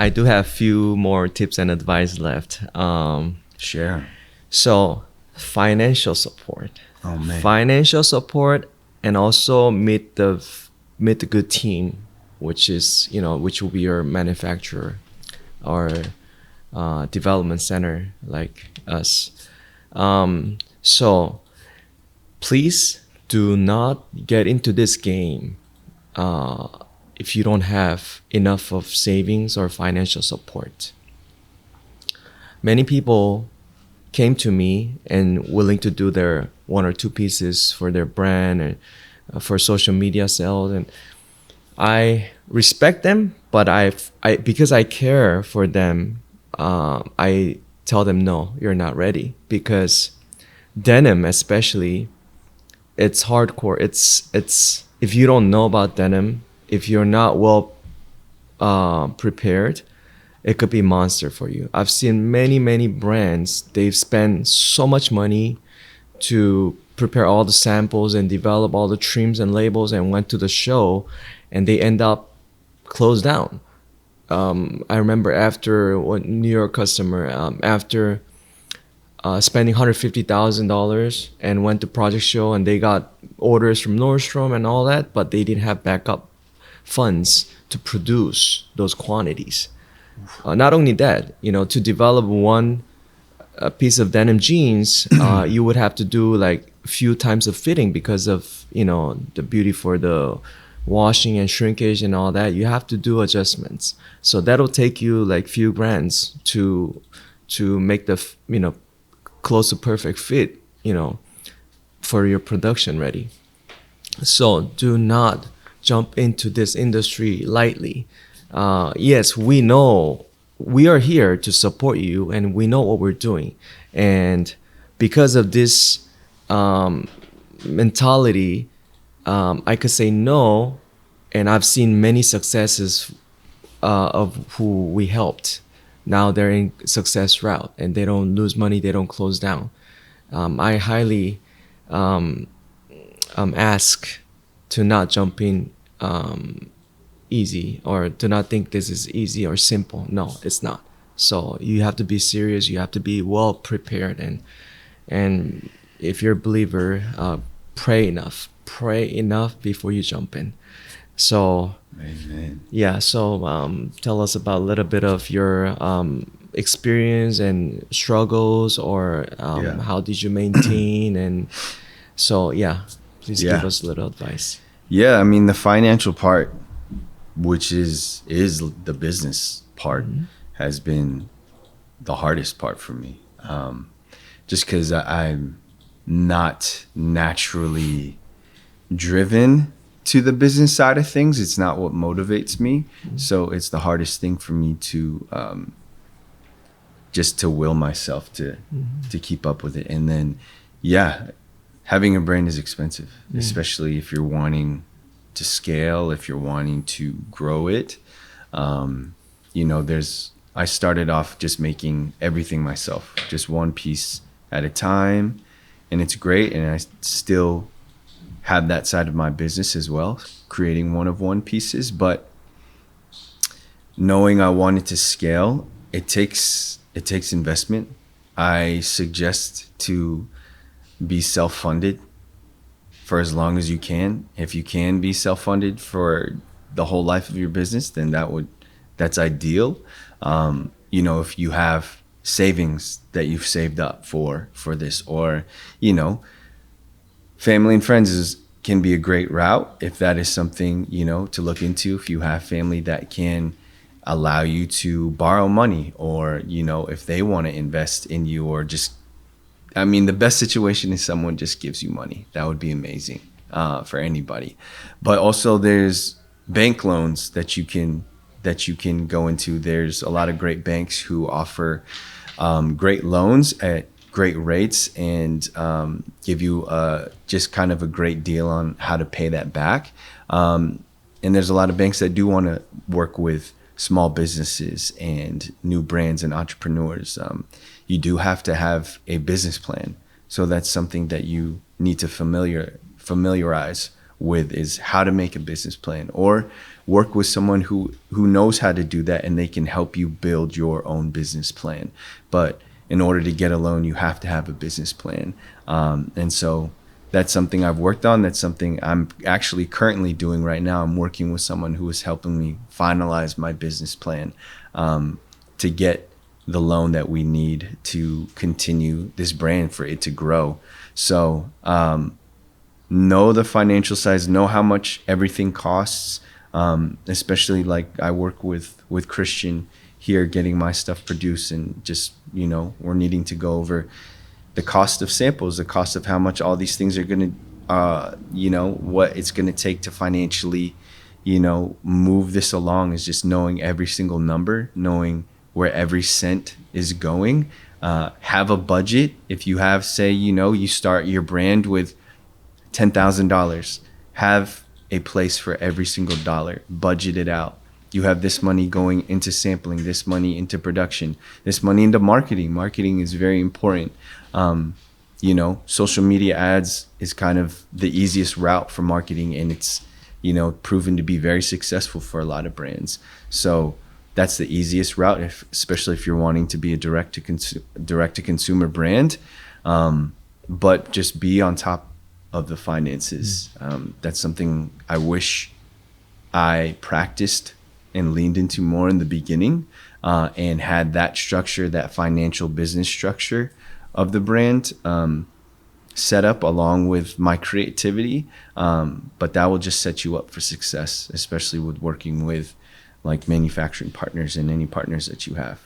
I do have few more tips and advice left. Share. So financial support. Oh man. Financial support, and also meet the good team, which is, which will be your manufacturer or development center like us. So please do not get into this game if you don't have enough of savings or financial support. Many people came to me and willing to do their 1 or 2 pieces for their brand and for social media sales, and I respect them, but I because I care for them, I tell them, no, you're not ready, because denim especially, it's hardcore. It's if you don't know about denim, if you're not well prepared, it could be monster for you. I've seen many brands, they've spent so much money to prepare all the samples and develop all the trims and labels, and went to the show and they end up closed down. I remember after one New York customer, after spending $150,000 and went to project show, and they got orders from Nordstrom and all that, but they didn't have backup funds to produce those quantities. Not only that, to develop one piece of denim jeans, you would have to do like a few times of fitting because of, the beauty for the washing and shrinkage and all that. You have to do adjustments. So that'll take you like few brands to make the, close to perfect fit, for your production ready. So do not jump into this industry lightly. Yes, we know we are here to support you, and we know what we're doing. And because of this mentality, I could say no, and I've seen many successes of who we helped. Now they're in success route, and they don't lose money, they don't close down. I highly ask to not jump in easy, or do not think this is easy or simple. No, it's not. So you have to be serious, you have to be well prepared, and if you're a believer, pray enough before you jump in. So Amen. yeah, so tell us about a little bit of your experience and struggles, or how did you maintain, and so please give us a little advice. Yeah, I mean, the financial part, which is the business part, has been the hardest part for me. Just because I'm not naturally driven to the business side of things. It's not what motivates me. So it's the hardest thing for me to just to will myself to keep up with it. And then, having a brand is expensive, especially if you're wanting to scale, if you're wanting to grow it. I started off just making everything myself, just one piece at a time. And it's great. And I still have that side of my business as well, creating one pieces. But knowing I wanted to scale, it takes investment. I suggest to be self-funded for as long as you can. If you can be self-funded for the whole life of your business, then that's ideal. If you have savings that you've saved up for this, or family and friends can be a great route if that is something to look into. If you have family that can allow you to borrow money, or if they want to invest in you, or the best situation is someone just gives you money. That would be amazing for anybody. But also there's bank loans that you can go into. There's a lot of great banks who offer great loans at great rates, and give you just kind of a great deal on how to pay that back. And there's a lot of banks that do want to work with small businesses and new brands and entrepreneurs. You do have to have a business plan. So that's something that you need to familiarize with is how to make a business plan, or work with someone who knows how to do that and they can help you build your own business plan. But in order to get a loan, you have to have a business plan. And so that's something I've worked on. That's something I'm actually currently doing right now. I'm working with someone who is helping me finalize my business plan to get the loan that we need to continue this brand, for it to grow. So know the financial size, know how much everything costs, especially like I work with Christian here getting my stuff produced, and just, we're needing to go over the cost of samples, the cost of how much all these things are going to, what it's going to take to financially, move this along, is just knowing every single number, knowing where every cent is going. Have a budget. If you have, say, you start your brand with $10,000, have a place for every single dollar, budget it out. You have this money going into sampling, this money into production, this money into marketing. Marketing is very important. Social media ads is kind of the easiest route for marketing, and it's, proven to be very successful for a lot of brands. So that's the easiest route, especially if you're wanting to be a direct to consumer brand. But just be on top of the finances. That's something I wish I practiced and leaned into more in the beginning, and had that structure, that financial business structure of the brand set up along with my creativity. But that will just set you up for success, especially with working with like manufacturing partners and any partners that you have.